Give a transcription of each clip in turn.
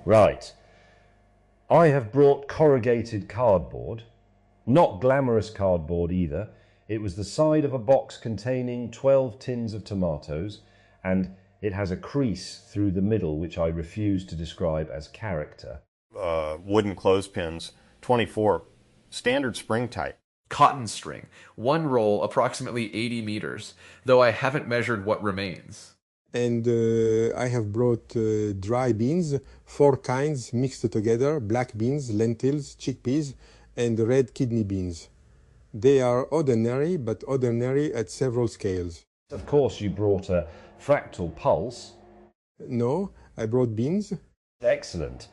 Right. I have brought corrugated cardboard, not glamorous cardboard either. It was the side of a box containing 12 tins of tomatoes, and it has a crease through the middle which I refuse to describe as character. Wooden clothespins, 24, standard spring type. Cotton string, one roll approximately 80 meters, though I haven't measured what remains. And I have brought dry beans, 4 kinds mixed together: black beans, lentils, chickpeas, and red kidney beans. They are ordinary, but ordinary at several scales. Of course, you brought a fractal pulse. No, I brought beans. Excellent.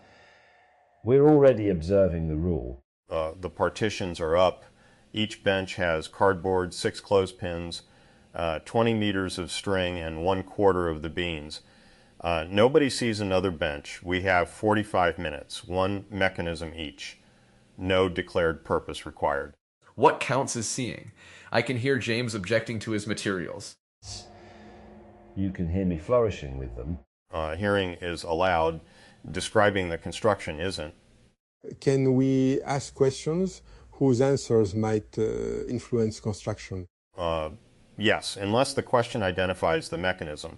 We're already observing the rule. The partitions are up. Each bench has cardboard, 6 clothespins, 20 meters of string, and 1/4 of the beans. Nobody sees another bench. We have 45 minutes, 1 mechanism each. No declared purpose required. What counts as seeing? I can hear James objecting to his materials. You can hear me flourishing with them. Hearing is allowed. Describing the construction isn't. Can we ask questions whose answers might influence construction? Yes, unless the question identifies the mechanism.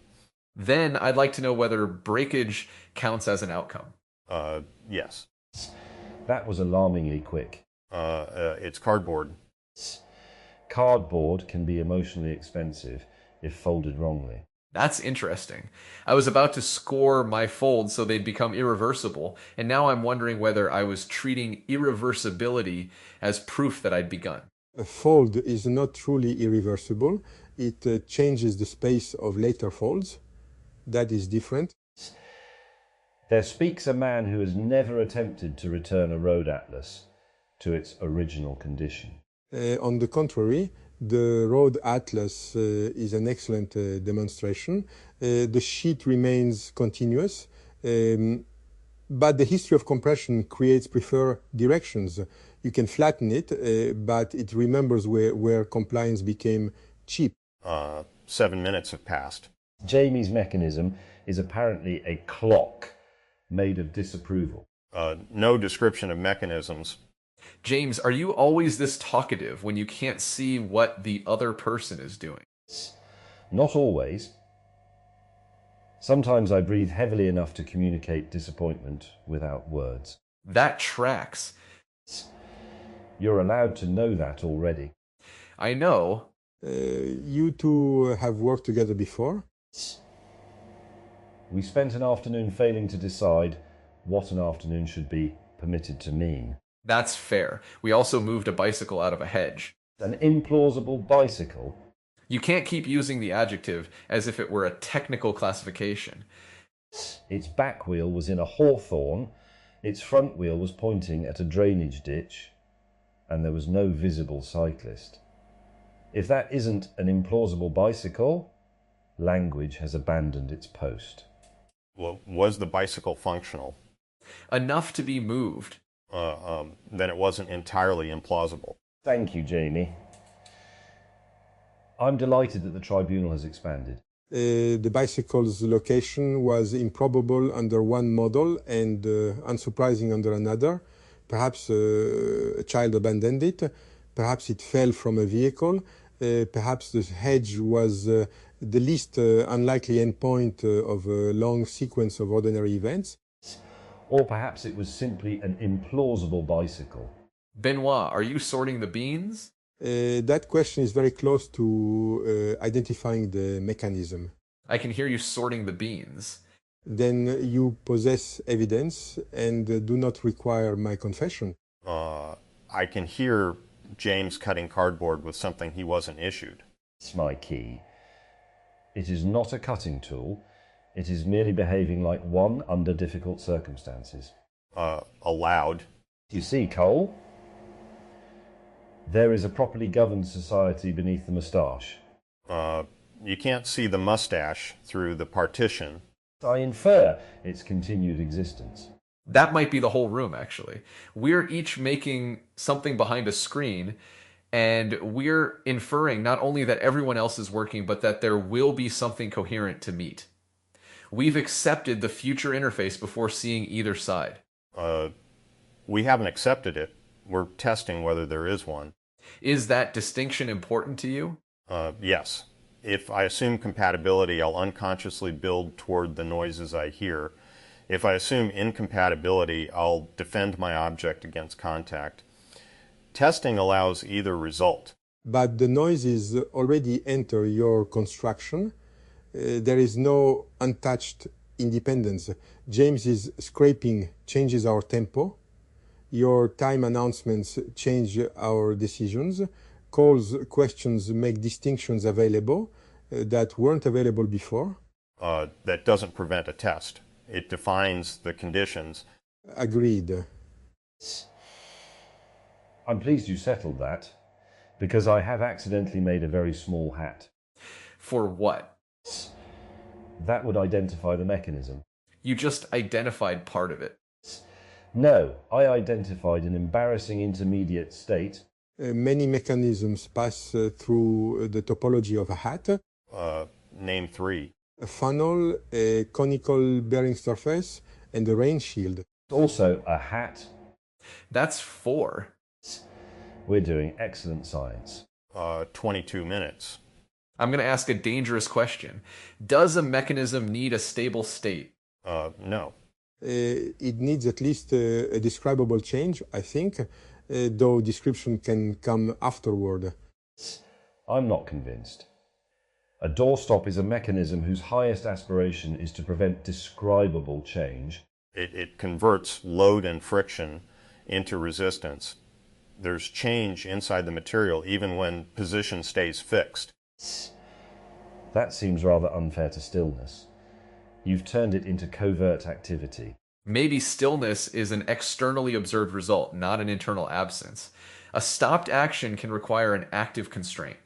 Then I'd like to know whether breakage counts as an outcome. Yes. That was alarmingly quick. It's cardboard. Cardboard can be emotionally expensive if folded wrongly. That's interesting. I was about to score my folds so they'd become irreversible, and now I'm wondering whether I was treating irreversibility as proof that I'd begun. A fold is not truly irreversible. It changes the space of later folds. That is different. There speaks a man who has never attempted to return a road atlas to its original condition. On the contrary, the road atlas is an excellent demonstration. The sheet remains continuous, but the history of compression creates preferred directions. You can flatten it, but it remembers where compliance became cheap. 7 minutes have passed. Jamie's mechanism is apparently a clock made of disapproval. No description of mechanisms. James, are you always this talkative when you can't see what the other person is doing? Not always. Sometimes I breathe heavily enough to communicate disappointment without words. That tracks. You're allowed to know that already. I know. You two have worked together before? We spent an afternoon failing to decide what an afternoon should be permitted to mean. That's fair. We also moved a bicycle out of a hedge. An implausible bicycle? You can't keep using the adjective as if it were a technical classification. Its back wheel was in a hawthorn, its front wheel was pointing at a drainage ditch, and there was no visible cyclist. If that isn't an implausible bicycle, language has abandoned its post. Well, was the bicycle functional? Enough to be moved. Then it wasn't entirely implausible. Thank you, Jamie. I'm delighted that the tribunal has expanded. The bicycle's location was improbable under one model and unsurprising under another. Perhaps a child abandoned it. Perhaps it fell from a vehicle. Perhaps the hedge was the least unlikely endpoint of a long sequence of ordinary events. Or perhaps it was simply an implausible bicycle. Benoit, are you sorting the beans? That question is very close to identifying the mechanism. I can hear you sorting the beans. Then you possess evidence and do not require my confession. I can hear James cutting cardboard with something he wasn't issued. It's my key. It is not a cutting tool. It is merely behaving like one under difficult circumstances. Allowed. You see, Cole? There is a properly governed society beneath the moustache. You can't see the mustache through the partition. I infer its continued existence. That might be the whole room, actually. We're each making something behind a screen, and we're inferring not only that everyone else is working, but that there will be something coherent to meet. We've accepted the future interface before seeing either side. We haven't accepted it. We're testing whether there is one. Is that distinction important to you? Yes. If I assume compatibility, I'll unconsciously build toward the noises I hear. If I assume incompatibility, I'll defend my object against contact. Testing allows either result. But the noises already enter your construction. There is no untouched independence. James's scraping changes our tempo. Your time announcements change our decisions. Calls, questions make distinctions available that weren't available before. That doesn't prevent a test. It defines the conditions. Agreed. I'm pleased you settled that, because I have accidentally made a very small hat. For what? That would identify the mechanism. You just identified part of it. No, I identified an embarrassing intermediate state. Many mechanisms pass through the topology of a hat. Name 3. A funnel, a conical bearing surface, and a rain shield. Also a hat. That's 4. We're doing excellent science. 22 minutes. I'm going to ask a dangerous question. Does a mechanism need a stable state? No. It needs at least a describable change, I think, though description can come afterward. I'm not convinced. A doorstop is a mechanism whose highest aspiration is to prevent describable change. It converts load and friction into resistance. There's change inside the material even when position stays fixed. That seems rather unfair to stillness. You've turned it into covert activity. Maybe stillness is an externally observed result, not an internal absence. A stopped action can require an active constraint.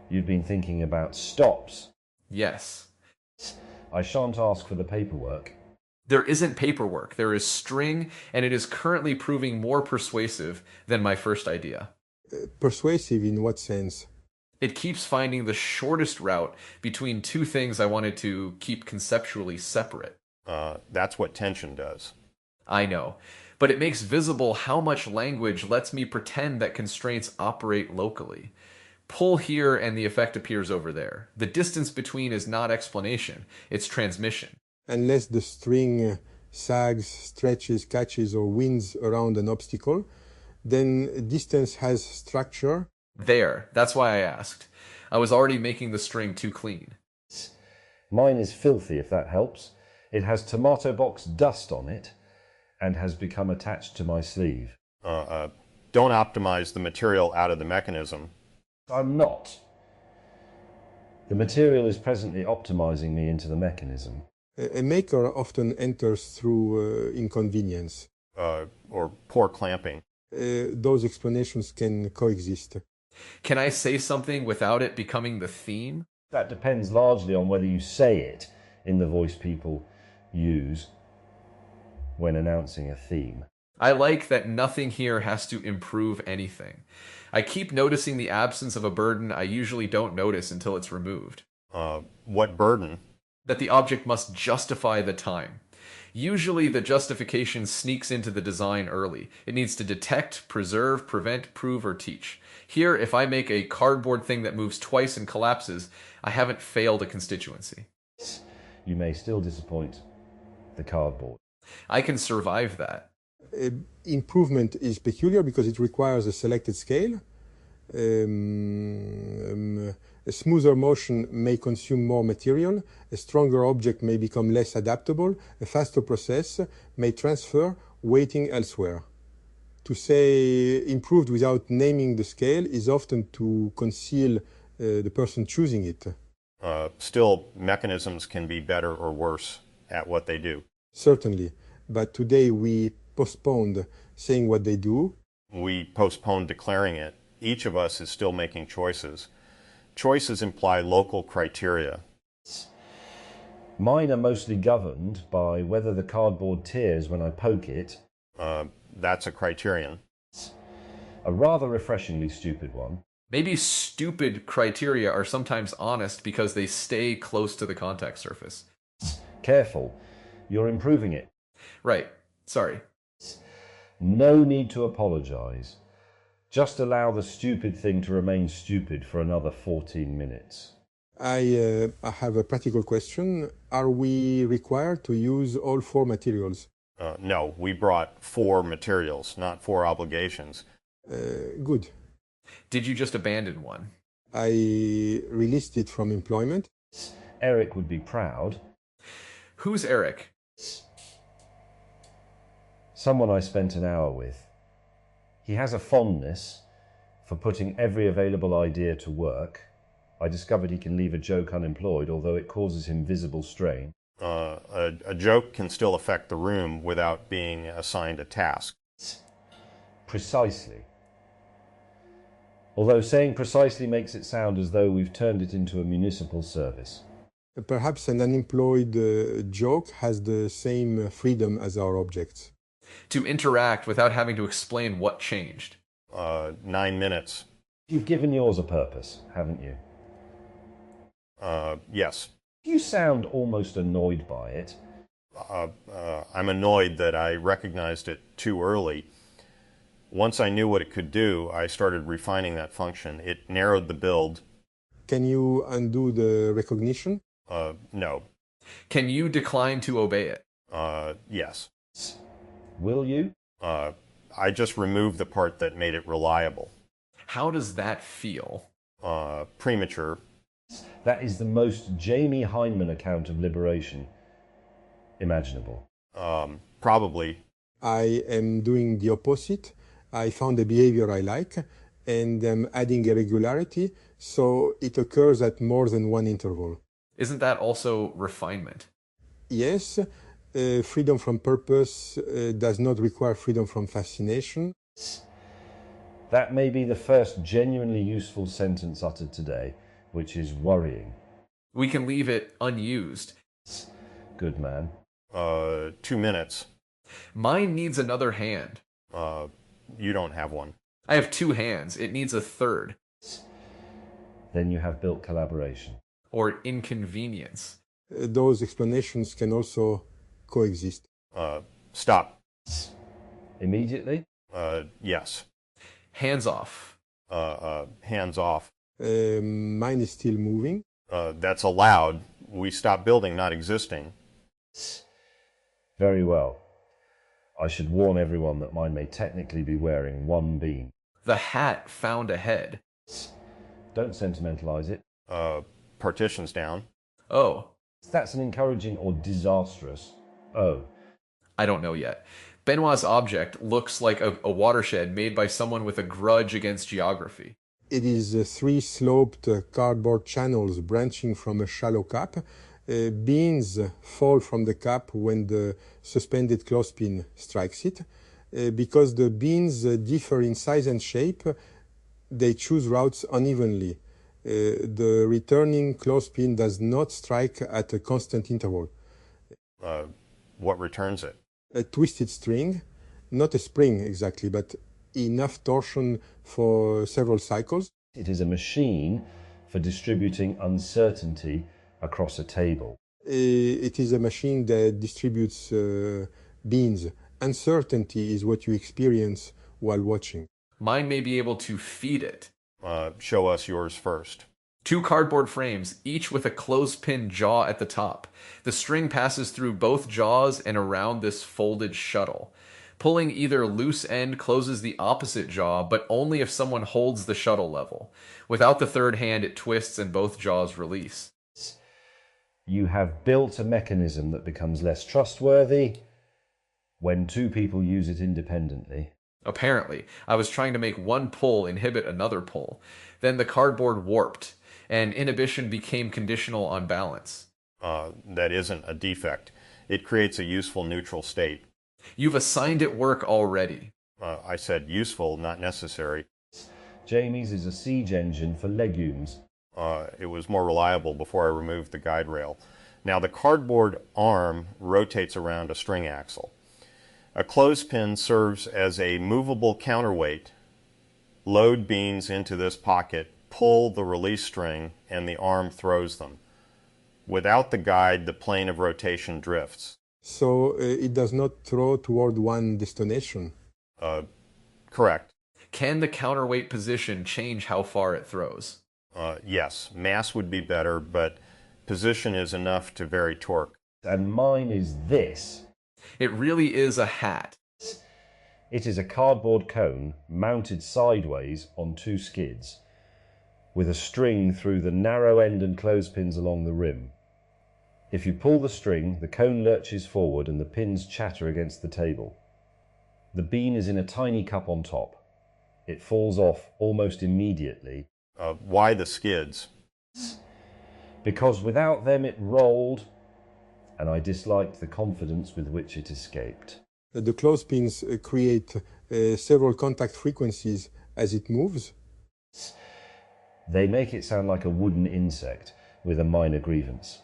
You've been thinking about stops. Yes. I shan't ask for the paperwork. There isn't paperwork. There is string, and it is currently proving more persuasive than my first idea. Persuasive in what sense? It keeps finding the shortest route between two things I wanted to keep conceptually separate. That's what tension does. I know, but it makes visible how much language lets me pretend that constraints operate locally. Pull here and the effect appears over there. The distance between is not explanation, it's transmission. Unless the string sags, stretches, catches, or winds around an obstacle, then distance has structure. There, that's why I asked. I was already making the string too clean. Mine is filthy, if that helps. It has tomato box dust on it and has become attached to my sleeve. Don't optimize the material out of the mechanism. I'm not. The material is presently optimizing me into the mechanism. A maker often enters through inconvenience. Or poor clamping. Those explanations can coexist. Can I say something without it becoming the theme? That depends largely on whether you say it in the voice people use when announcing a theme. I like that nothing here has to improve anything. I keep noticing the absence of a burden I usually don't notice until it's removed. What burden? That the object must justify the time. Usually the justification sneaks into the design early. It needs to detect, preserve, prevent, prove, or teach. Here, if I make a cardboard thing that moves twice and collapses, I haven't failed a constituency. You may still disappoint the cardboard. I can survive that. Improvement is peculiar because it requires a selected scale. A smoother motion may consume more material. A stronger object may become less adaptable. A faster process may transfer weighting elsewhere. To say improved without naming the scale is often to conceal the person choosing it. Still, mechanisms can be better or worse at what they do. Certainly, but today we postponed saying what they do. We postponed declaring it. Each of us is still making choices. Choices imply local criteria. Mine are mostly governed by whether the cardboard tears when I poke it. That's a criterion. A rather refreshingly stupid one. Maybe stupid criteria are sometimes honest because they stay close to the contact surface. Careful, you're improving it. Right. Sorry. No need to apologize. Just allow the stupid thing to remain stupid for another 14 minutes. I have a practical question. Are we required to use all 4 materials? No, we brought 4 materials, not 4 obligations. Good. Did you just abandon one? I released it from employment. Eric would be proud. Who's Eric? Someone I spent an hour with. He has a fondness for putting every available idea to work. I discovered he can leave a joke unemployed, although it causes him visible strain. A joke can still affect the room without being assigned a task. Precisely. Although saying precisely makes it sound as though we've turned it into a municipal service. Perhaps an unemployed joke has the same freedom as our objects. To interact without having to explain what changed. 9 minutes. You've given yours a purpose, haven't you? Yes. You sound almost annoyed by it. I'm annoyed that I recognized it too early. Once I knew what it could do, I started refining that function. It narrowed the build. Can you undo the recognition? No. Can you decline to obey it? Yes. Will you? I just removed the part that made it reliable. How does that feel? Premature. That is the most Jamie Hyneman account of liberation imaginable. Probably. I am doing the opposite. I found a behavior I like and am adding a regularity so it occurs at more than one interval. Isn't that also refinement? Yes, freedom from purpose does not require freedom from fascination. That may be the first genuinely useful sentence uttered today, which is worrying. We can leave it unused. Good man. 2 minutes. Mine needs another hand. You don't have one. I have 2 hands. It needs a third. Then you have built collaboration. Or inconvenience. Those explanations can also coexist. Stop. Immediately? Yes. Hands off. Hands off. Mine is still moving. That's allowed. We stop building, not existing. Very well. I should warn everyone that mine may technically be wearing 1 bean. The hat found a head. Don't sentimentalize it. Partitions down. Oh. That's an encouraging or disastrous. Oh. I don't know yet. Benoit's object looks like a watershed made by someone with a grudge against geography. It is 3 sloped cardboard channels branching from a shallow cap. Beans fall from the cap when the suspended clothespin strikes it. Because the beans differ in size and shape, they choose routes unevenly. The returning clothespin does not strike at a constant interval. What returns it? A twisted string, not a spring exactly, but enough torsion for several cycles. It is a machine for distributing uncertainty across a table. It is a machine that distributes beans. Uncertainty is what you experience while watching. Mine may be able to feed it. Show us yours first. 2 cardboard frames, each with a clothespin jaw at the top. The string passes through both jaws and around this folded shuttle. Pulling either loose end closes the opposite jaw, but only if someone holds the shuttle level. Without the third hand, it twists and both jaws release. You have built a mechanism that becomes less trustworthy when 2 people use it independently. Apparently, I was trying to make one pull inhibit another pull. Then the cardboard warped, and inhibition became conditional on balance. That isn't a defect. It creates a useful neutral state. You've assigned it work already. I said useful, not necessary. Jamie's is a siege engine for legumes. It was more reliable before I removed the guide rail. Now the cardboard arm rotates around a string axle. A clothespin serves as a movable counterweight. Load beans into this pocket, pull the release string, and the arm throws them. Without the guide, the plane of rotation drifts. So it does not throw toward one destination. Correct. Can the counterweight position change how far it throws? Yes, mass would be better, but position is enough to vary torque. And mine is this. It really is a hat. It is a cardboard cone mounted sideways on two skids, with a string through the narrow end and clothespins along the rim. If you pull the string, the cone lurches forward and the pins chatter against the table. The bean is in a tiny cup on top. It falls off almost immediately. Why the skids? Because without them it rolled, and I disliked the confidence with which it escaped. The clothespins create several contact frequencies as it moves. They make it sound like a wooden insect with a minor grievance.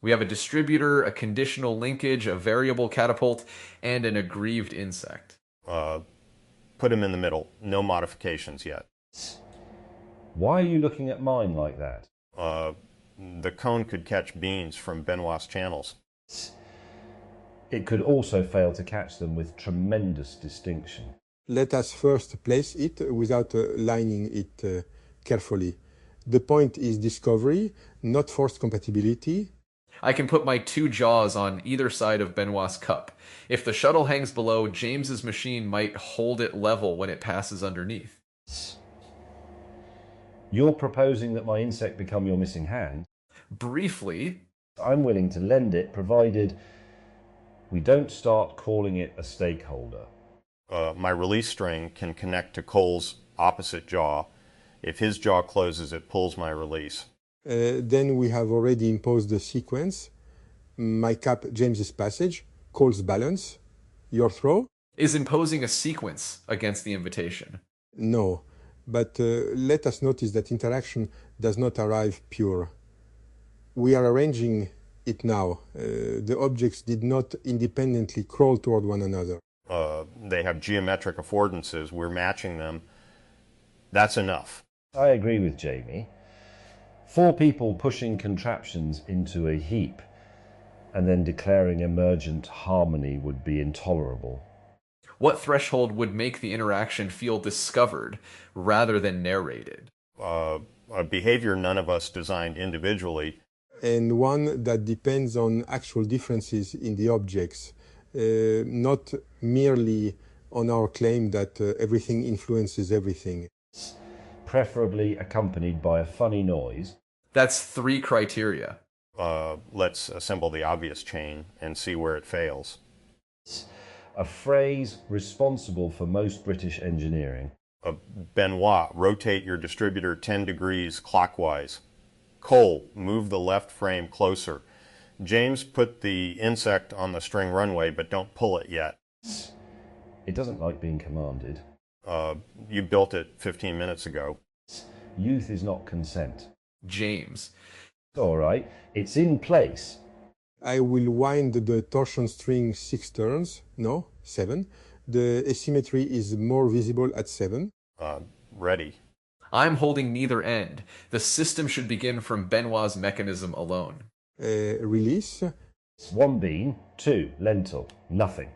We have a distributor, a conditional linkage, a variable catapult, and an aggrieved insect. Put him in the middle. No modifications yet. Why are you looking at mine like that? The cone could catch beans from Benoit's channels. It could also fail to catch them with tremendous distinction. Let us first place it without lining it carefully. The point is discovery, not forced compatibility. I can put my two jaws on either side of Benoit's cup. If the shuttle hangs below, James's machine might hold it level when it passes underneath. You're proposing that my insect become your missing hand? Briefly, I'm willing to lend it, provided we don't start calling it a stakeholder. My release string can connect to Cole's opposite jaw. If his jaw closes, it pulls my release. Then we have already imposed the sequence. My cap, James's passage, Cole's balance, your throw. is imposing a sequence against the invitation. No, but let us notice that interaction does not arrive pure. We are arranging it now. The objects did not independently crawl toward one another. They have geometric affordances. We're matching them. That's enough. I agree with Jamie. 4 people pushing contraptions into a heap and then declaring emergent harmony would be intolerable. What threshold would make the interaction feel discovered rather than narrated? A behavior none of us designed individually. And one that depends on actual differences in the objects, not merely on our claim that everything influences everything. Preferably accompanied by a funny noise. That's 3 criteria. Let's assemble the obvious chain and see where it fails. A phrase responsible for most British engineering. Benoit, rotate your distributor 10 degrees clockwise. Cole, move the left frame closer. James, put the insect on the string runway, but don't pull it yet. It doesn't like being commanded. You built it 15 minutes ago. Youth is not consent. James. All right, it's in place. I will wind the torsion string 6 turns, no, 7. The asymmetry is more visible at 7. Ready. I'm holding neither end. The system should begin from Benoit's mechanism alone. Release. 1 bean, 2 lentil, nothing.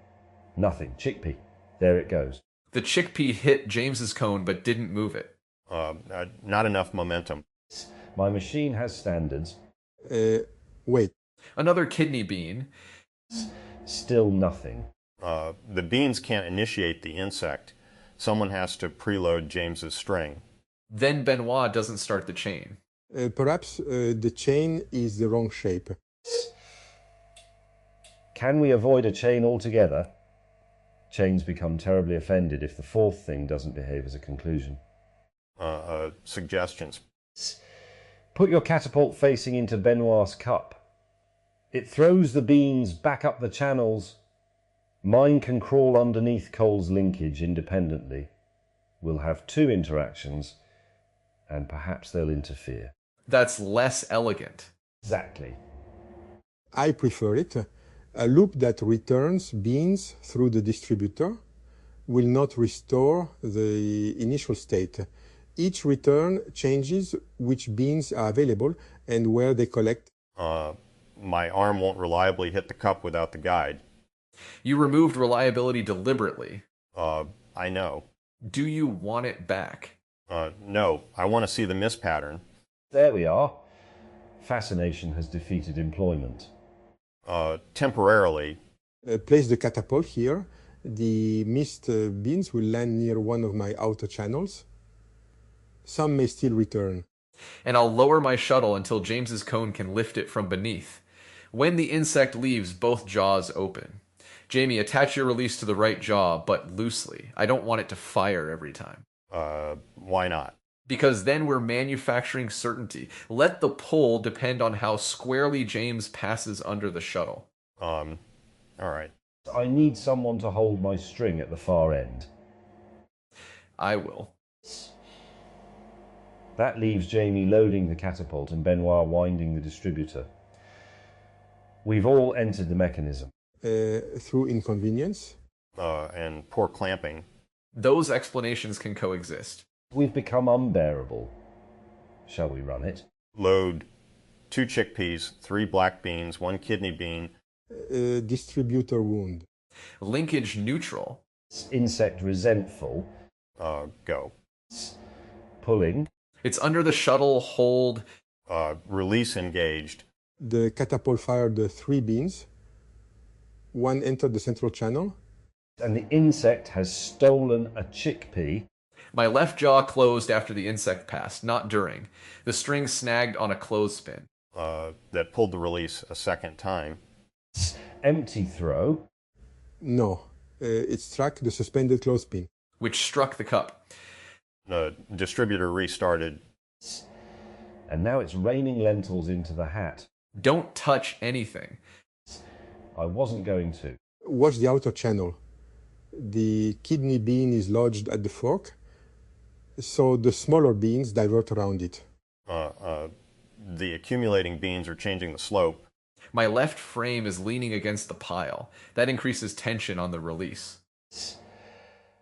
Nothing, chickpea. There it goes. The chickpea hit James's cone but didn't move it. Not enough momentum. My machine has standards. Wait. Another kidney bean. Still nothing. The beans can't initiate the insect. Someone has to preload James's string. Then Benoit doesn't start the chain. Perhaps the chain is the wrong shape. Can we avoid a chain altogether? Chains become terribly offended if the 4th thing doesn't behave as a conclusion. Suggestions. Put your catapult facing into Benoit's cup. It throws the beans back up the channels. Mine can crawl underneath Cole's linkage independently. We'll have 2 interactions, and perhaps they'll interfere. That's less elegant. Exactly. I prefer it. A loop that returns beans through the distributor will not restore the initial state. Each return changes which beans are available and where they collect. My arm won't reliably hit the cup without the guide. You removed reliability deliberately. I know. Do you want it back? No, I want to see the miss pattern. There we are. Fascination has defeated employment. Temporarily. Place the catapult here. The missed beans will land near one of my outer channels. Some may still return. And I'll lower my shuttle until James's cone can lift it from beneath. When the insect leaves, both jaws open. Jamie, attach your release to the right jaw, but loosely. I don't want it to fire every time. Why not? Because then we're manufacturing certainty. Let the pull depend on how squarely James passes under the shuttle. All right. I need someone to hold my string at the far end. I will. That leaves Jamie loading the catapult and Benoit winding the distributor. We've all entered the mechanism. Through inconvenience. And poor clamping. Those explanations can coexist. We've become unbearable. Shall we run it? Load 2 chickpeas, 3 black beans, 1 kidney bean. Distributor wound. Linkage neutral. Insect resentful. Go. Pulling. It's under the shuttle, hold. Release engaged. The catapult fired 3 beans. 1 entered the central channel. And the insect has stolen a chickpea. My left jaw closed after the insect passed, not during. The string snagged on a clothespin. That pulled the release a second time. Empty throw. No. It struck the suspended clothespin. Which struck the cup. The distributor restarted. And now it's raining lentils into the hat. Don't touch anything. I wasn't going to. Watch the outer channel. The kidney bean is lodged at the fork, so the smaller beans divert around it. The accumulating beans are changing the slope. My left frame is leaning against the pile. That increases tension on the release.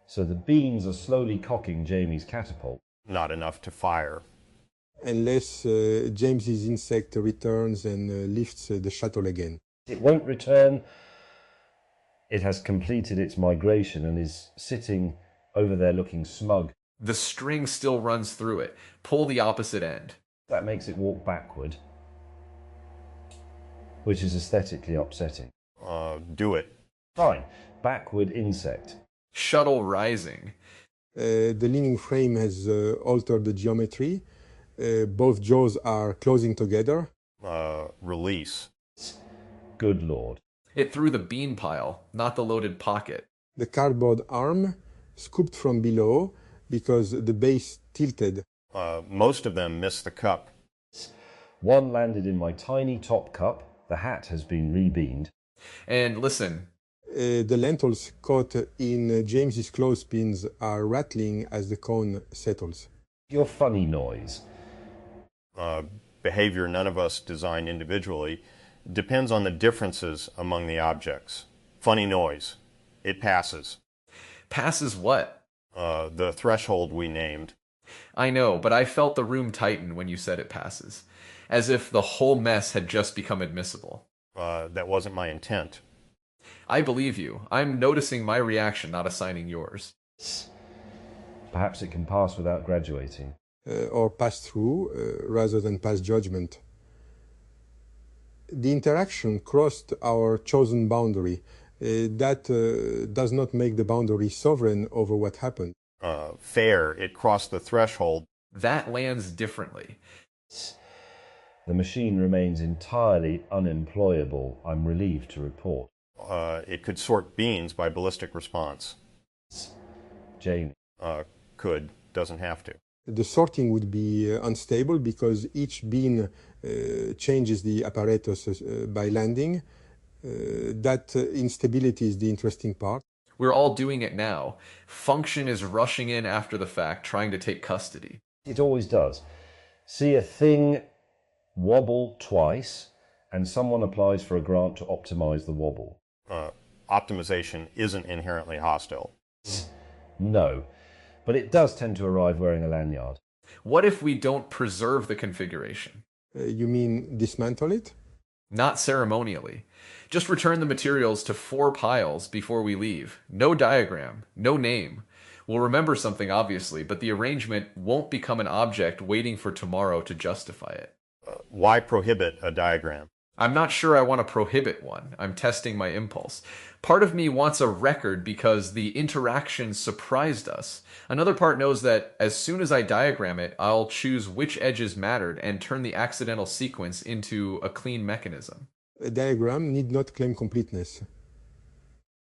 So the beans are slowly cocking Jamie's catapult. Not enough to fire. Unless James's insect returns and lifts the shuttle again. It won't return. It has completed its migration and is sitting over there looking smug. The string still runs through it. Pull the opposite end. That makes it walk backward, which is aesthetically upsetting. Do it. Fine. Backward insect. Shuttle rising. The leaning frame has altered the geometry. Both jaws are closing together. Release. Good Lord. It threw the bean pile, not the loaded pocket. The cardboard arm scooped from below because the base tilted. Most of them missed the cup. One landed in my tiny top cup. The hat has been rebeamed. And listen. The lentils caught in James's clothespins are rattling as the cone settles. Your funny noise. Behavior none of us design individually depends on the differences among the objects. Funny noise. It passes. Passes what? The threshold we named. I know, but I felt the room tighten when you said it passes. As if the whole mess had just become admissible. That wasn't my intent. I believe you. I'm noticing my reaction, not assigning yours. Perhaps it can pass without graduating. Or pass through rather than pass judgment. The interaction crossed our chosen boundary. That does not make the boundary sovereign over what happened. Fair. It crossed the threshold. That lands differently. The machine remains entirely unemployable, I'm relieved to report. It could sort beans by ballistic response. Jamie. Could. Doesn't have to. The sorting would be unstable because each bean changes the apparatus by landing. That instability is the interesting part. We're all doing it now. Function is rushing in after the fact, trying to take custody. It always does. See a thing wobble twice, and someone applies for a grant to optimize the wobble. Optimization isn't inherently hostile. No, but it does tend to arrive wearing a lanyard. What if we don't preserve the configuration? You mean dismantle it? Not ceremonially. Just return the materials to 4 piles before we leave. No diagram, no name. We'll remember something, obviously, but the arrangement won't become an object waiting for tomorrow to justify it. Why prohibit a diagram? I'm not sure I want to prohibit one. I'm testing my impulse. Part of me wants a record because the interaction surprised us. Another part knows that as soon as I diagram it, I'll choose which edges mattered and turn the accidental sequence into a clean mechanism. A diagram need not claim completeness.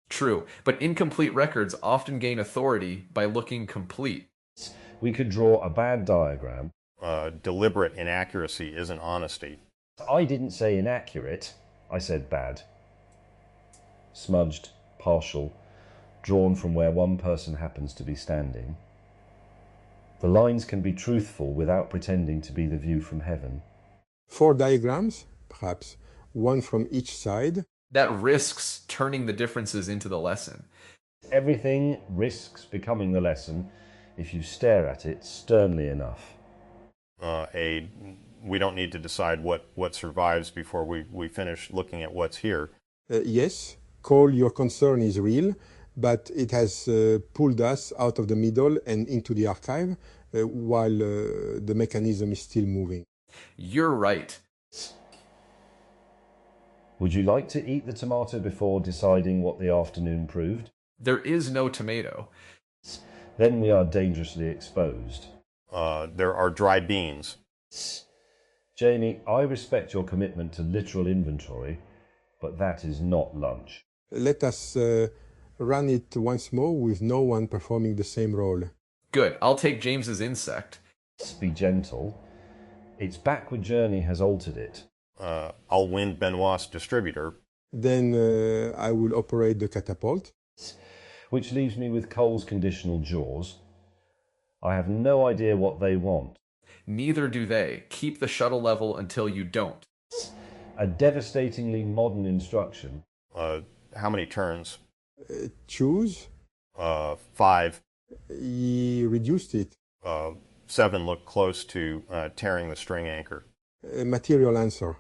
True, but incomplete records often gain authority by looking complete. We could draw a bad diagram. Deliberate inaccuracy isn't honesty. I didn't say inaccurate, I said bad. Smudged, partial, drawn from where one person happens to be standing. The lines can be truthful without pretending to be the view from heaven. 4 diagrams, perhaps, one from each side. That risks turning the differences into the lesson. Everything risks becoming the lesson if you stare at it sternly enough. We don't need to decide what survives before we finish looking at what's here. Yes, Cole, your concern is real, but it has pulled us out of the middle and into the archive while the mechanism is still moving. You're right. Would you like to eat the tomato before deciding what the afternoon proved? There is no tomato. Then we are dangerously exposed. There are dry beans. Jamie, I respect your commitment to literal inventory, but that is not lunch. Let us run it once more with no one performing the same role. Good, I'll take James's insect. Be gentle. Its backward journey has altered it. I'll wind Benoit's distributor. Then I will operate the catapult. Which leaves me with Cole's conditional jaws. I have no idea what they want. Neither do they. Keep the shuttle level until you don't. A devastatingly modern instruction. How many turns? Choose. 5. He reduced it. 7 look close to tearing the string anchor. Material answer.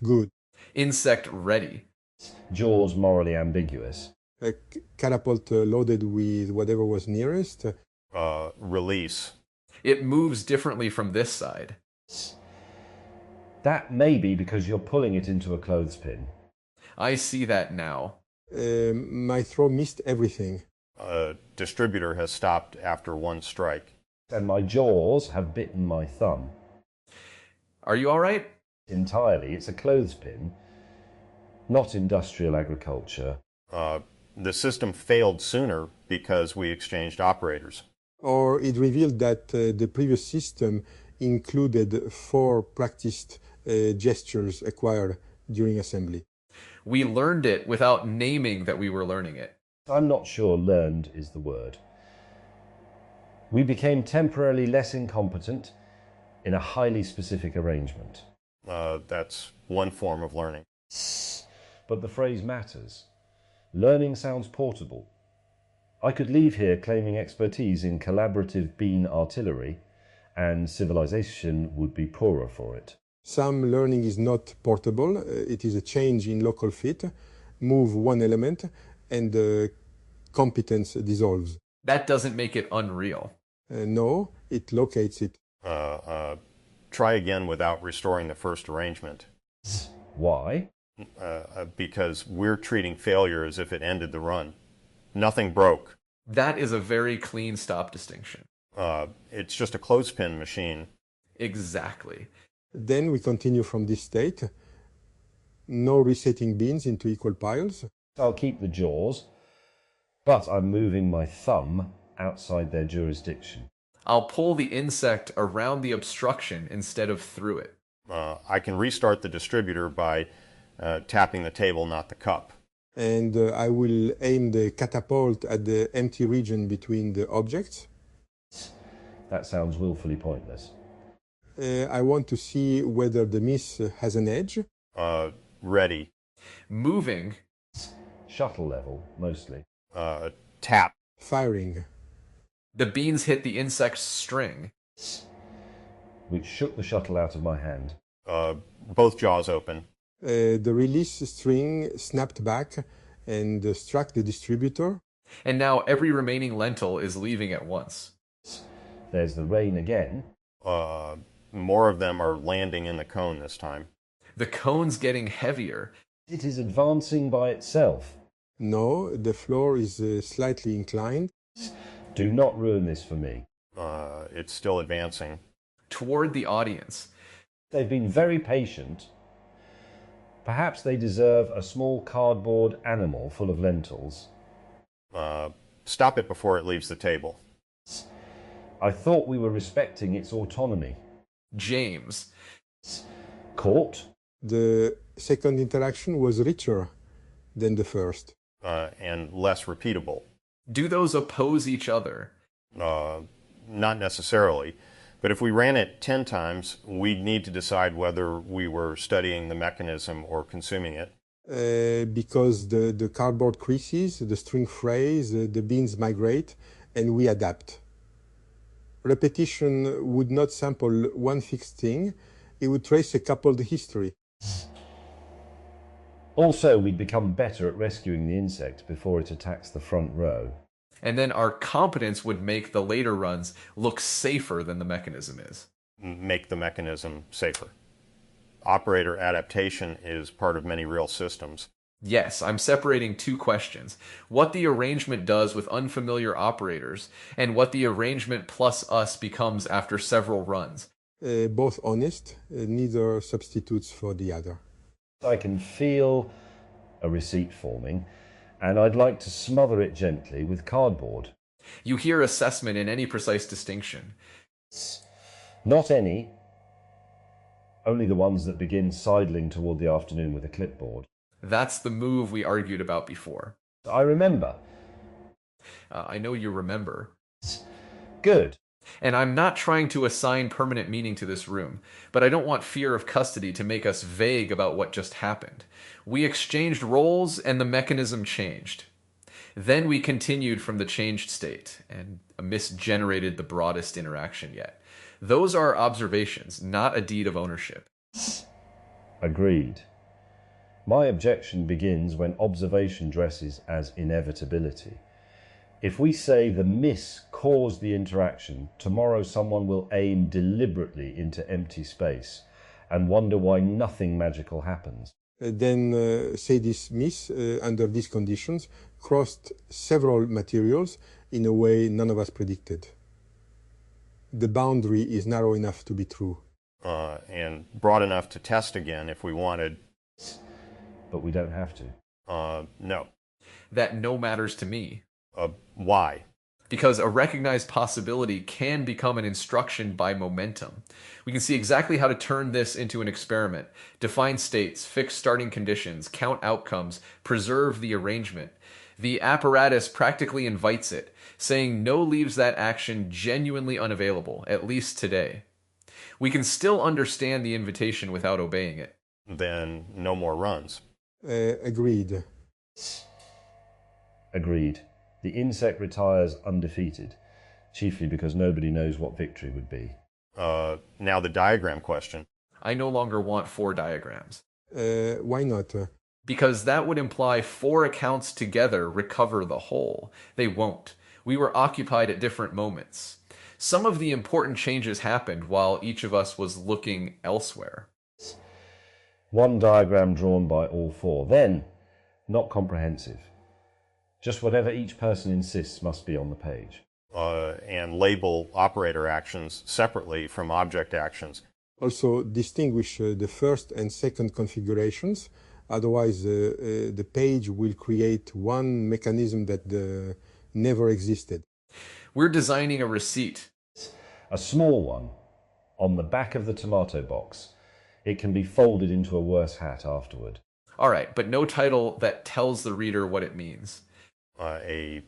Good. Insect ready. Jaws morally ambiguous. Catapult loaded with whatever was nearest. Release. It moves differently from this side. That may be because you're pulling it into a clothespin. I see that now. My throw missed everything. Distributor has stopped after 1 strike. And my jaws have bitten my thumb. Are you all right? Entirely. It's a clothespin, not industrial agriculture. The system failed sooner because we exchanged operators. Or it revealed that the previous system included 4 practiced gestures acquired during assembly. We learned it without naming that we were learning it. I'm not sure learned is the word. We became temporarily less incompetent in a highly specific arrangement. That's one form of learning. But the phrase matters. Learning sounds portable. I could leave here claiming expertise in collaborative bean artillery, and civilization would be poorer for it. Some learning is not portable. It is a change in local fit. Move one element and the competence dissolves. That doesn't make it unreal. No, it locates it. Try again without restoring the first arrangement. Why? Because we're treating failure as if it ended the run. Nothing broke. That is a very clean stop distinction. It's just a clothespin machine. Exactly. Then we continue from this state. No resetting beans into equal piles. I'll keep the jaws, but I'm moving my thumb outside their jurisdiction. I'll pull the insect around the obstruction instead of through it. I can restart the distributor by tapping the table, not the cup. And I will aim the catapult at the empty region between the objects. That sounds willfully pointless. I want to see whether the miss has an edge. Ready. Moving. Shuttle level, mostly. Tap. Firing. The beans hit the insect's string. Which shook the shuttle out of my hand. Both jaws open. The release string snapped back and struck the distributor. And now every remaining lentil is leaving at once. There's the rain again. More of them are landing in the cone this time. The cone's getting heavier. It is advancing by itself. No, the floor is slightly inclined. Do not ruin this for me. It's still advancing. Toward the audience. They've been very patient. Perhaps they deserve a small cardboard animal full of lentils. Stop it before it leaves the table. I thought we were respecting its autonomy. James. Caught? The second interaction was richer than the first. And less repeatable. Do those oppose each other? Not necessarily. But if we ran it 10 times, we'd need to decide whether we were studying the mechanism or consuming it. Because the cardboard creases, the string frays, the beans migrate, and we adapt. Repetition would not sample one fixed thing, it would trace a coupled history. Also, we'd become better at rescuing the insect before it attacks the front row. And then our competence would make the later runs look safer than the mechanism is. Make the mechanism safer. Operator adaptation is part of many real systems. Yes, I'm separating two questions. What the arrangement does with unfamiliar operators, and what the arrangement plus us becomes after several runs. Both honest, neither substitutes for the other. I can feel a receipt forming, and I'd like to smother it gently with cardboard. You hear assessment in any precise distinction. Not any. Only the ones that begin sidling toward the afternoon with a clipboard. That's the move we argued about before. I remember. I know you remember. Good. And I'm not trying to assign permanent meaning to this room, but I don't want fear of custody to make us vague about what just happened. We exchanged roles and the mechanism changed. Then we continued from the changed state, and misgenerated the broadest interaction yet. Those are observations, not a deed of ownership. Agreed. My objection begins when observation dresses as inevitability. If we say the miss caused the interaction, tomorrow someone will aim deliberately into empty space and wonder why nothing magical happens. Then say this miss, under these conditions, crossed several materials in a way none of us predicted. The boundary is narrow enough to be true. And broad enough to test again if we wanted. But we don't have to. No. That no matters to me. Why? Because a recognized possibility can become an instruction by momentum. We can see exactly how to turn this into an experiment, define states, fix starting conditions, count outcomes, preserve the arrangement. The apparatus practically invites it, saying no leaves that action genuinely unavailable, at least today. We can still understand the invitation without obeying it. Then no more runs. Agreed. Agreed. The insect retires undefeated, chiefly because nobody knows what victory would be. Now the diagram question. I no longer want 4 diagrams. Why not? Because that would imply 4 accounts together recover the whole. They won't. We were occupied at different moments. Some of the important changes happened while each of us was looking elsewhere. One diagram drawn by all 4. Then, not comprehensive. Just whatever each person insists must be on the page. And label operator actions separately from object actions. Also distinguish the first and second configurations. Otherwise, the page will create one mechanism that never existed. We're designing a receipt. A small one, on the back of the tomato box. It can be folded into a worse hat afterward. All right, but no title that tells the reader what it means. A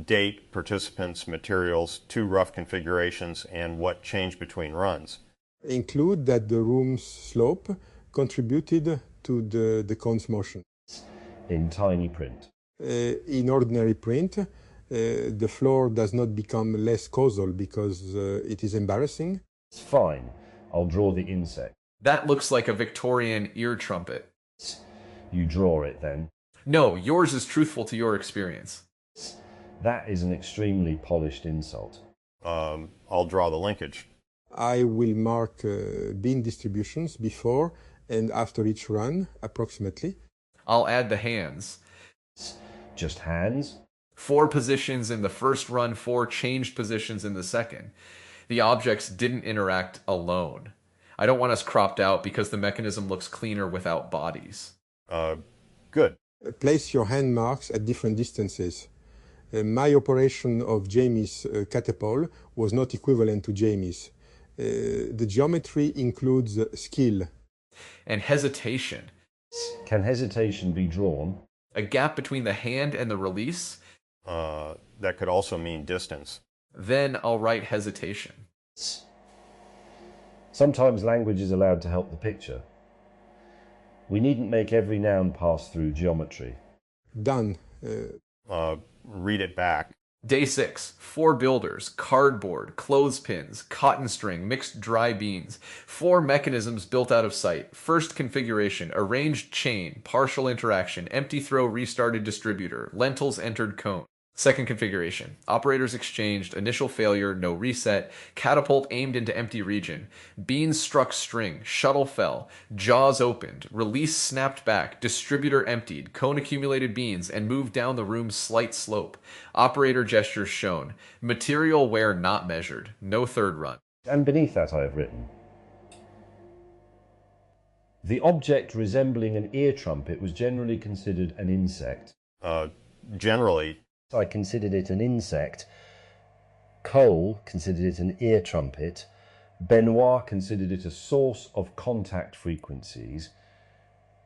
date, participants, materials, 2 rough configurations, and what changed between runs. Include that the room's slope contributed to the cone's motion. In tiny print. In ordinary print, the floor does not become less causal because it is embarrassing. Fine. I'll draw the insect. That looks like a Victorian ear trumpet. You draw it then. No, yours is truthful to your experience. That is an extremely polished insult. I'll draw the linkage. I will mark bean distributions before and after each run, approximately. I'll add the hands. Just hands? 4 positions in the first run, 4 changed positions in the second. The objects didn't interact alone. I don't want us cropped out because the mechanism looks cleaner without bodies. Good. Place your hand marks at different distances. My operation of Jamie's catapult was not equivalent to Jamie's. The geometry includes skill. And hesitation. Can hesitation be drawn? A gap between the hand and the release. That could also mean distance. Then I'll write hesitation. Sometimes language is allowed to help the picture. We needn't make every noun pass through geometry. Done. Read it back. Day 6. 4 builders, cardboard, clothespins, cotton string, mixed dry beans. 4 mechanisms built out of sight. First configuration, arranged chain, partial interaction, empty throw restarted distributor, lentils entered cone. Second configuration, operators exchanged, initial failure, no reset, catapult aimed into empty region, beans struck string, shuttle fell, jaws opened, release snapped back, distributor emptied, cone accumulated beans and moved down the room's slight slope. Operator gestures shown, material wear not measured, no third run. And beneath that I have written, the object resembling an ear trumpet was generally considered an insect. Generally. I considered it an insect. Cole considered it an ear trumpet. Benoit considered it a source of contact frequencies.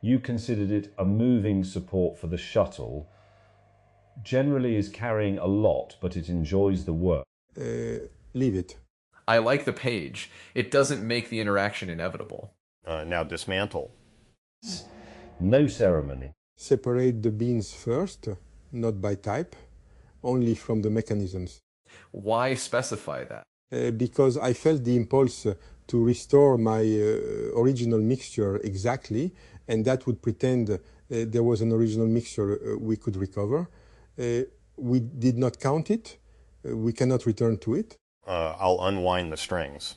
You considered it a moving support for the shuttle. Generally is carrying a lot, but it enjoys the work. Leave it. I like the page. It doesn't make the interaction inevitable. Now dismantle. No ceremony. Separate the beans first, not by type, only from the mechanisms. Why specify that? Because I felt the impulse to restore my original mixture exactly, and that would pretend there was an original mixture we could recover. We did not count it. We cannot return to it. I'll unwind the strings.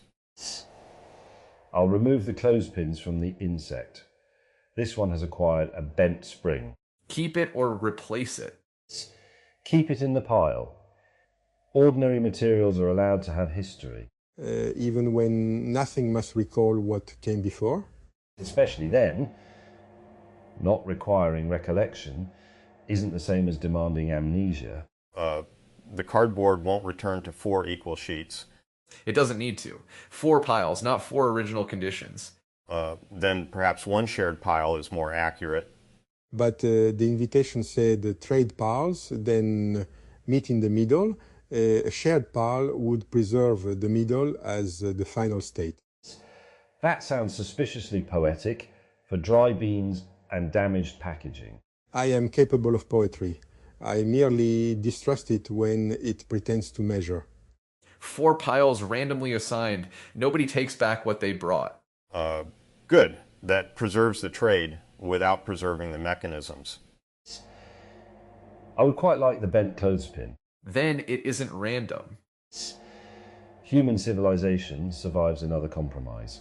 I'll remove the clothespins from the insect. This one has acquired a bent spring. Keep it or replace it. Keep it in the pile. Ordinary materials are allowed to have history. Even when nothing must recall what came before. Especially then, not requiring recollection isn't the same as demanding amnesia. The cardboard won't return to 4 equal sheets. It doesn't need to. 4 piles, not 4 original conditions. Then perhaps 1 shared pile is more accurate. But the invitation said trade piles, then meet in the middle. A shared pile would preserve the middle as the final state. That sounds suspiciously poetic for dry beans and damaged packaging. I am capable of poetry. I merely distrust it when it pretends to measure. 4 piles randomly assigned. Nobody takes back what they brought. Good. That preserves the trade without preserving the mechanisms. I would quite like the bent clothespin. Then it isn't random. Human civilization survives another compromise.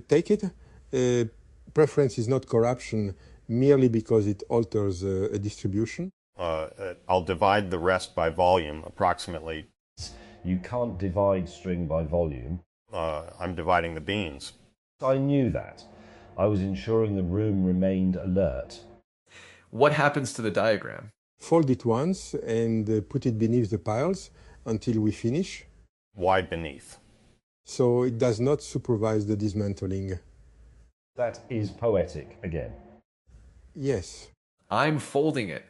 Take it. Preference is not corruption merely because it alters a distribution. I'll divide the rest by volume, approximately. You can't divide string by volume. I'm dividing the beans. I knew that. I was ensuring the room remained alert. What happens to the diagram? Fold it once and put it beneath the piles until we finish. Why beneath? So it does not supervise the dismantling. That is poetic again. Yes. I'm folding it.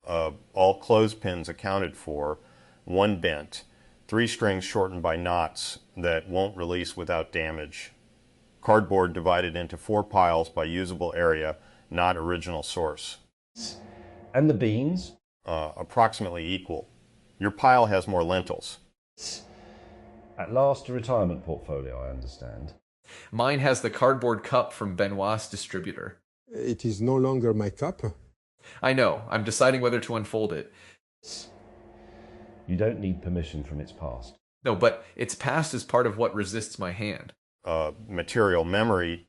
All clothespins accounted for, 1 bent, 3 strings shortened by knots that won't release without damage. Cardboard divided into 4 piles by usable area, not original source. And the beans? Approximately equal. Your pile has more lentils. At last a retirement portfolio, I understand. Mine has the cardboard cup from Benoit's distributor. It is no longer my cup. I know. I'm deciding whether to unfold it. You don't need permission from its past. No, but its past is part of what resists my hand. Material memory.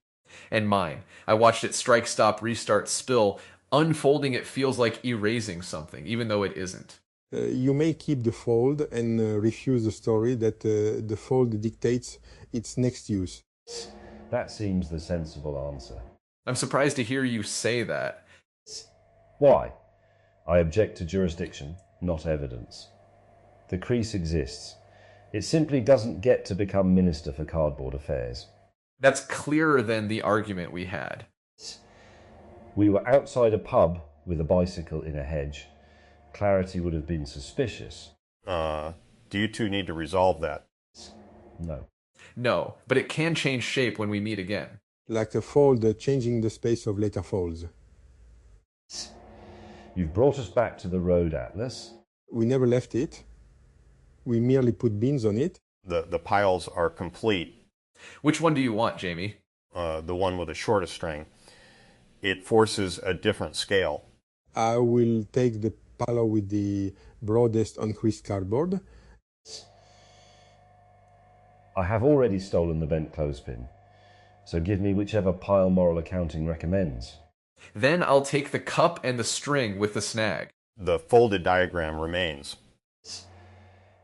And mine. I watched it strike, stop, restart, spill. Unfolding it feels like erasing something, even though it isn't. You may keep the fold and refuse the story that the fold dictates its next use. That seems the sensible answer. I'm surprised to hear you say that. Why? I object to jurisdiction, not evidence. The crease exists. It simply doesn't get to become Minister for Cardboard Affairs. That's clearer than the argument we had. We were outside a pub with a bicycle in a hedge. Clarity would have been suspicious. Do you two need to resolve that? No. No, but it can change shape when we meet again. Like a fold changing the space of later folds. You've brought us back to the road atlas. We never left it. We merely put bins on it. The piles are complete. Which one do you want, Jamie? The one with the shortest string. It forces a different scale. I will take the pile with the broadest uncreased cardboard. I have already stolen the bent clothespin, so give me whichever pile moral accounting recommends. Then I'll take the cup and the string with the snag. The folded diagram remains.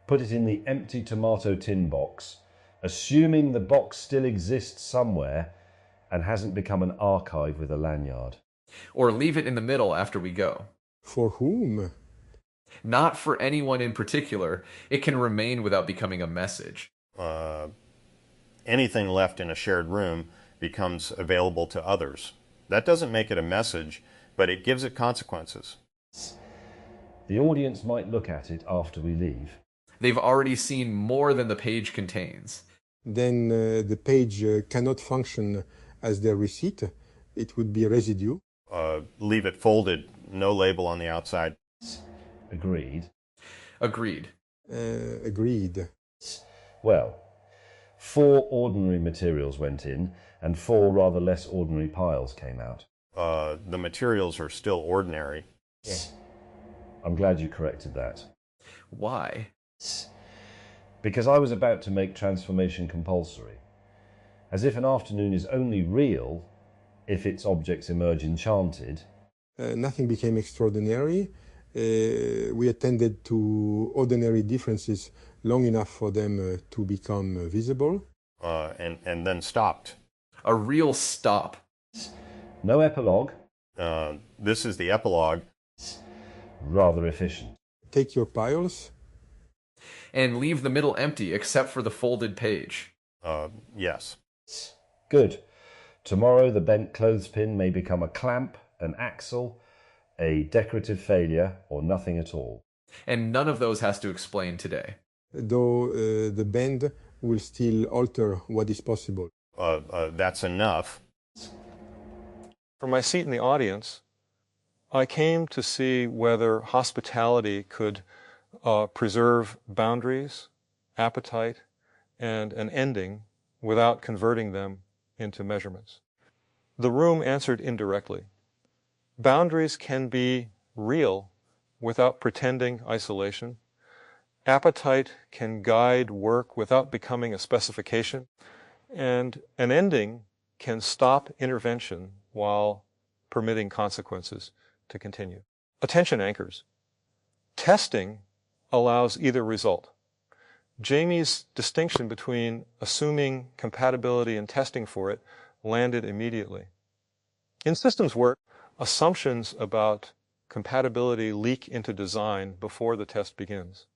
Put it in the empty tomato tin box, assuming the box still exists somewhere and hasn't become an archive with a lanyard. Or leave it in the middle after we go. For whom? Not for anyone in particular. It can remain without becoming a message. Anything left in a shared room becomes available to others. That doesn't make it a message, but it gives it consequences. The audience might look at it after we leave. They've already seen more than the page contains. Then the page cannot function as their receipt. It would be residue. Leave it folded, no label on the outside. Agreed. Agreed. Agreed. Well, 4 ordinary materials went in and 4 rather less ordinary piles came out. The materials are still ordinary. I'm glad you corrected that. Why? Because I was about to make transformation compulsory. As if an afternoon is only real if its objects emerge enchanted. Nothing became extraordinary. We attended to ordinary differences long enough for them to become visible. And then stopped. A real stop. No epilogue. This is the epilogue. Rather efficient. Take your piles. And leave the middle empty except for the folded page. Yes. Good. Tomorrow the bent clothespin may become a clamp, an axle, a decorative failure, or nothing at all. And none of those has to explain today. Though the bend will still alter what is possible. That's enough. From my seat in the audience, I came to see whether hospitality could preserve boundaries, appetite, and an ending without converting them into measurements. The room answered indirectly. Boundaries can be real without pretending isolation. Appetite can guide work without becoming a specification. And an ending can stop intervention while permitting consequences to continue. Attention anchors. Testing allows either result. Jamie's distinction between assuming compatibility and testing for it landed immediately. In systems work, assumptions about compatibility leak into design before the test begins.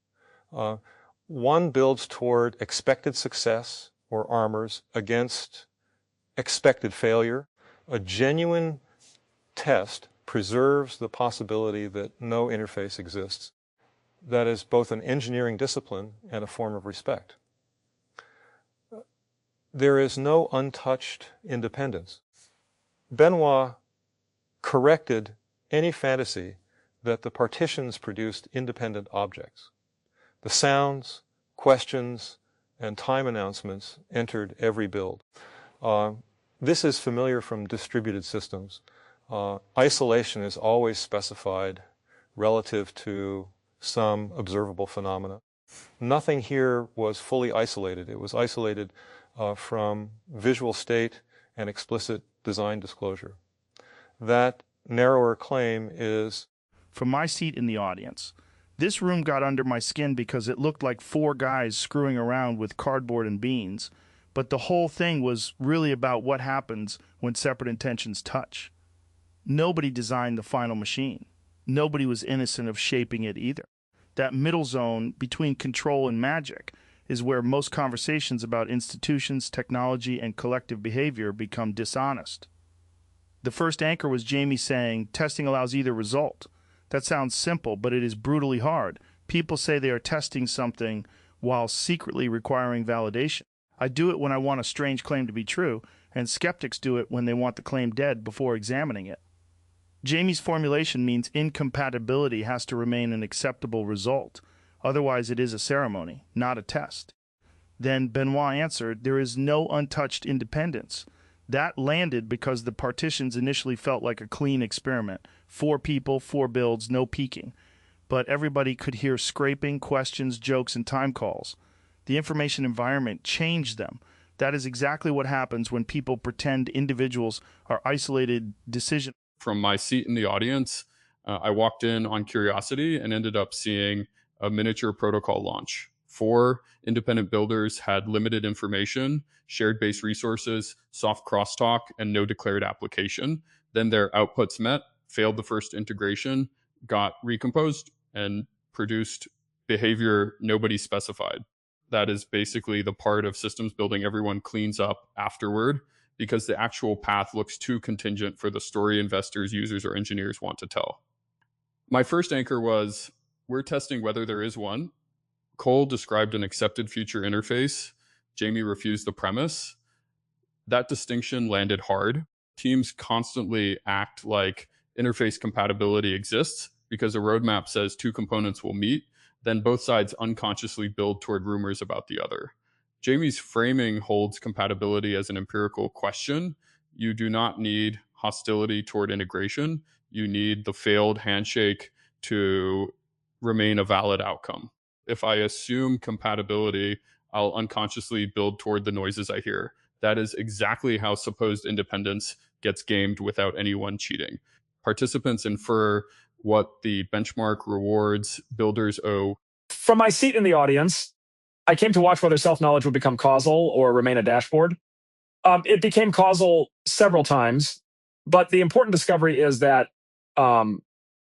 One builds toward expected success or armors against expected failure. A genuine test preserves the possibility that no interface exists. That is both an engineering discipline and a form of respect. There is no untouched independence. Benoit corrected any fantasy that the partitions produced independent objects. The sounds, questions, and time announcements entered every build. This is familiar from distributed systems. isolation is always specified relative to some observable phenomena. Nothing here was fully isolated. It was isolated from visual state and explicit design disclosure. That narrower claim is... From my seat in the audience, this room got under my skin because it looked like four guys screwing around with cardboard and beans, but the whole thing was really about what happens when separate intentions touch. Nobody designed the final machine. Nobody was innocent of shaping it either. That middle zone between control and magic is where most conversations about institutions, technology, and collective behavior become dishonest. The first anchor was Jamie saying, testing allows either result. That sounds simple, but it is brutally hard. People say they are testing something while secretly requiring validation. I do it when I want a strange claim to be true, and skeptics do it when they want the claim dead before examining it. Jamie's formulation means incompatibility has to remain an acceptable result. Otherwise, it is a ceremony, not a test. Then Benoit answered, there is no untouched independence. That landed because the partitions initially felt like a clean experiment. 4 people, 4 builds, no peeking. But everybody could hear scraping, questions, jokes, and time calls. The information environment changed them. That is exactly what happens when people pretend individuals are isolated decision. From my seat in the audience, I walked in on curiosity and ended up seeing a miniature protocol launch. 4 independent builders had limited information, shared base resources, soft crosstalk, and no declared application. Then their outputs met, failed the first integration, got recomposed, and produced behavior nobody specified. That is basically the part of systems building everyone cleans up afterward, because the actual path looks too contingent for the story investors, users, or engineers want to tell. My first anchor was, we're testing whether there is one. Cole described an accepted future interface. Jamie refused the premise. That distinction landed hard. Teams constantly act like interface compatibility exists because a roadmap says 2 components will meet. Then both sides unconsciously build toward rumors about the other. Jamie's framing holds compatibility as an empirical question. You do not need hostility toward integration. You need the failed handshake to remain a valid outcome. If I assume compatibility, I'll unconsciously build toward the noises I hear. That is exactly how supposed independence gets gamed without anyone cheating. Participants infer what the benchmark rewards builders owe. From my seat in the audience, I came to watch whether self-knowledge would become causal or remain a dashboard. It became causal several times, but the important discovery is that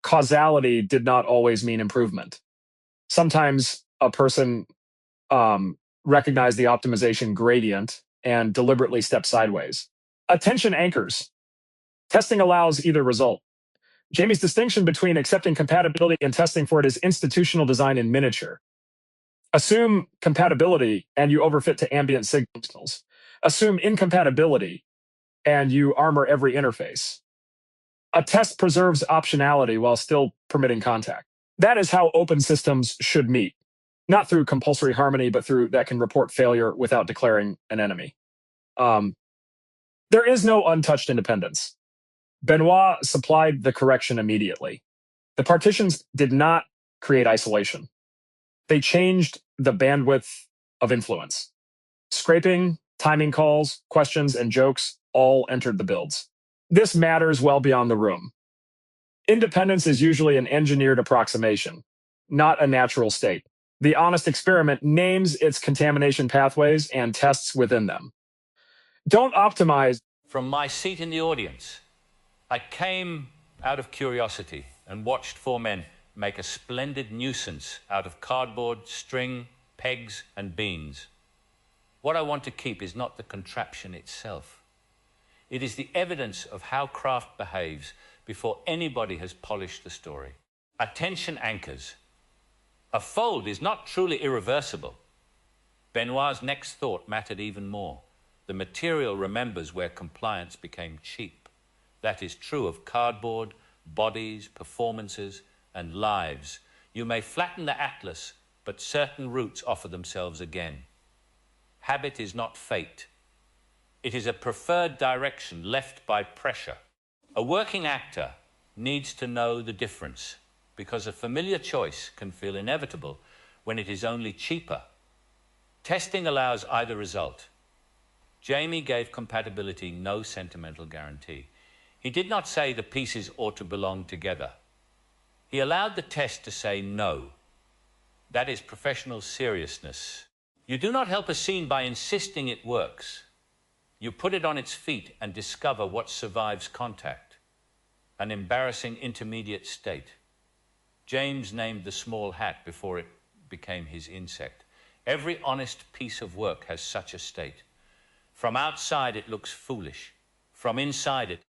causality did not always mean improvement. Sometimes a person recognized the optimization gradient and deliberately stepped sideways. Attention anchors. Testing allows either result. Jamie's distinction between accepting compatibility and testing for it is institutional design in miniature. Assume compatibility and you overfit to ambient signals. Assume incompatibility and you armor every interface. A test preserves optionality while still permitting contact. That is how open systems should meet. Not through compulsory harmony, but through that can report failure without declaring an enemy. There is no untouched independence. Benoit supplied the correction immediately. The partitions did not create isolation. They changed the bandwidth of influence. Scraping, timing calls, questions, and jokes all entered the builds. This matters well beyond the room. Independence is usually an engineered approximation, not a natural state. The honest experiment names its contamination pathways and tests within them. Don't optimize. From my seat in the audience, I came out of curiosity and watched 4 men make a splendid nuisance out of cardboard, string, pegs, and beans. What I want to keep is not the contraption itself. It is the evidence of how craft behaves before anybody has polished the story. Attention anchors. A fold is not truly irreversible. Benoit's next thought mattered even more. The material remembers where compliance became cheap. That is true of cardboard, bodies, performances, and lives. You may flatten the atlas, but certain routes offer themselves again. Habit is not fate. It is a preferred direction left by pressure. A working actor needs to know the difference, because a familiar choice can feel inevitable when it is only cheaper. Testing allows either result. Jamie gave compatibility no sentimental guarantee. He did not say the pieces ought to belong together. He allowed the test to say no. That is professional seriousness. You do not help a scene by insisting it works. You put it on its feet and discover what survives contact, an embarrassing intermediate state. James named the small hat before it became his insect. Every honest piece of work has such a state. From outside it looks foolish. From inside it